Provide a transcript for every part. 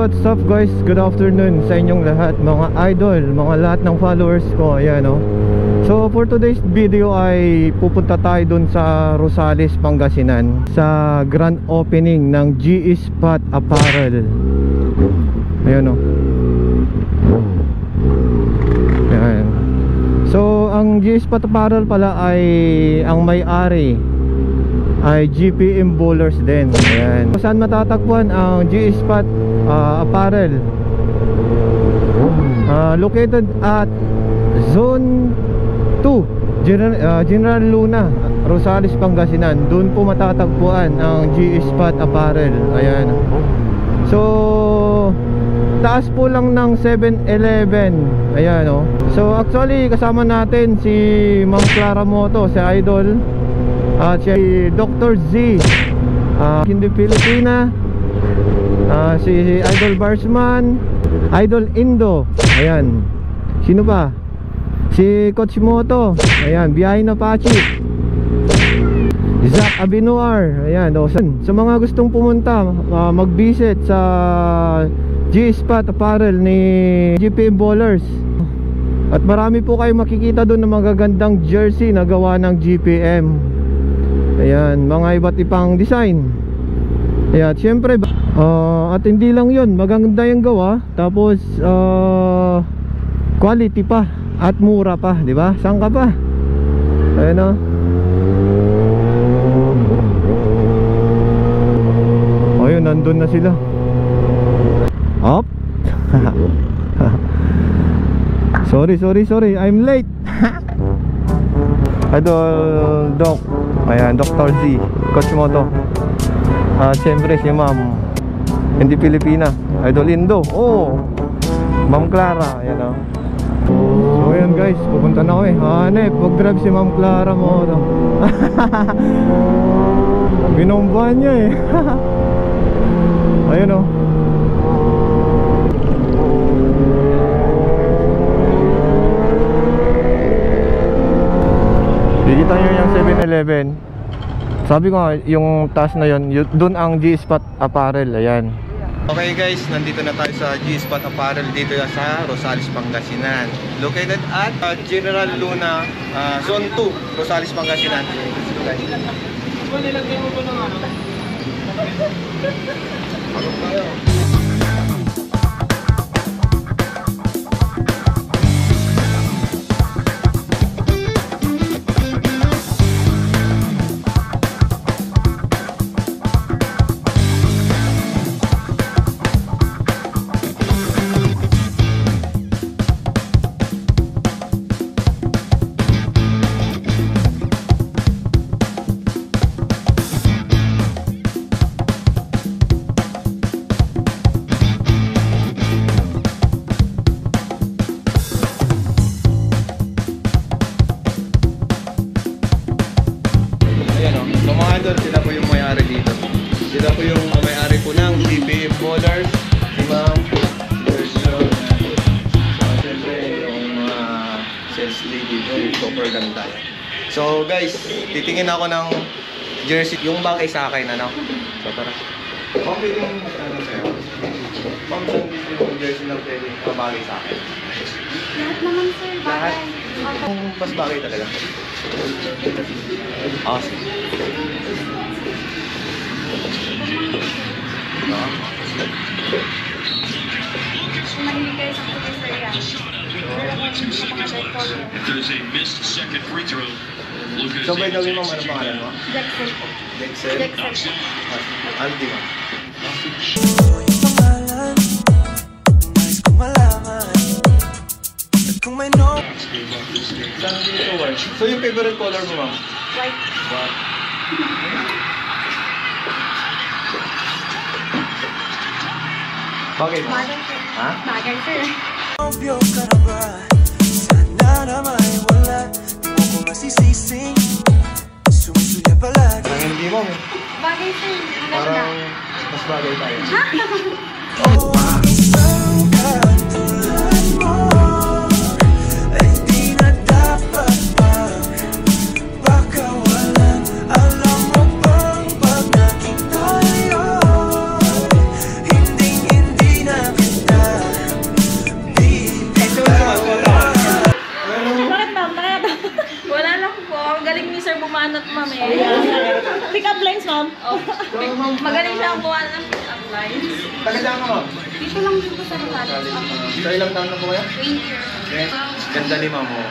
what's up guys? Good afternoon sa inyong lahat, mga idol, mga lahat ng followers ko. Ayan, oh. So for today's video ay pupunta tayo dun sa Rosales, Pangasinan, sa grand opening ng GE Spot Apparel. Ayan, oh. Ayan. So ang GE Spot Apparel pala ay ang may-ari ay GPM Bowlers din. Ayan. Saan matatagpuan ang GE Spot Apparel? Located at Zone 2 General Luna, Rosales, Pangasinan. Doon po matatagpuan ang GE Spot Apparel. Ayan. So taas po lang ng 7-Eleven. Ayan, oh. So actually kasama natin si Ma'am Clara Moto, si idol, at si Dr. Z, hindi Pilipina, si Idol Barsman, Idol Indo. Ayan. Sino pa? Si Coach Moto. Ayan, Biyahe na Pachi, Zach Abinuar. Ayan, oh. Sa mga gustong pumunta, mag-visit sa GE Spot Apparel ni GPM Bowlers. At marami po kayo makikita doon ng magagandang jersey na gawa ng GPM. Ayan, mga iba't ibang design. Ayan, syempre at hindi lang yun, maganda yung gawa. Tapos quality pa at mura pa, di ba? Saan ka pa? Ayan, oh. Ayun, nandun na sila. Up. Sorry, I'm late. Idol Doc. Ayan, Dr. Z, Coach Moto. Siyempre si Ma'am, hindi Pilipina, Idol Indo. Oh, Ma'am Clara. Ayan, oh. So ayan guys, pupunta na ako eh. Hanep, mag-drive si Ma'am Clara Moto. Binombahan niya eh. Ayan, oh. Dito nyo yung 7-Eleven. Sabi ko nga, yung taas na yun, doon ang GE Spot Apparel. Ayan. Okay guys, nandito na tayo sa GE Spot Apparel dito sa Rosales, Pangasinan. Located at General Luna, Zone 2, Rosales, Pangasinan. Dito guys. Nilagay mo ba ng ano? Pagod tayo. Sila po yung may-ari dito. Sila po yung may-ari po ng GPM Bowlers. Si Ma'am, siyempre yung mga sales lady dito, super ganda. So guys, titingin ako ng jersey, yung bagay sa akin, ano? So tara. Okay yung ano sa'yo? Ma'am, saan dito yung jersey na pwede bagay sa akin? Lahat naman sir, bagay. Yung mas bagay talaga. Awesome. Mahilig kayo sa mga sir yan. There's a missed second free throw. So by the way, ma'am, ano pangalan mo? Jackson. Jackson? Aldi, ma'am. So yung favorite color mo, ma'am? White. Bakit, ma'am? Bagay sir. Ha? Bagay sir. Parang hindi, ma'am. Bagay sir. Parang mas bagay tayo. Hindi So, ma'am, Magaling siya ang buwan ng pick-up lines. taga saan ka, ma'am? Dito lang din po sa Rosales. So, ilang taon na po kayo? 20 years. Okay. Ganda ni ma'am, oh.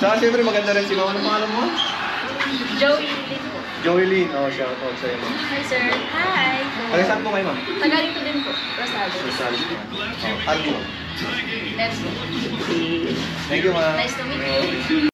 Saka siyempre maganda rin si ma'am. Anong pangalan mo? Joey din po. Joylene. Oh, shout out sa'yo, ma'am. Hi sir. Hi. Taga saan po kayo, ma'am? Taga rito din po. Rosales. Rosales po. Oh, ano po? Let's go. Thank you, ma'am. Nice to meet you.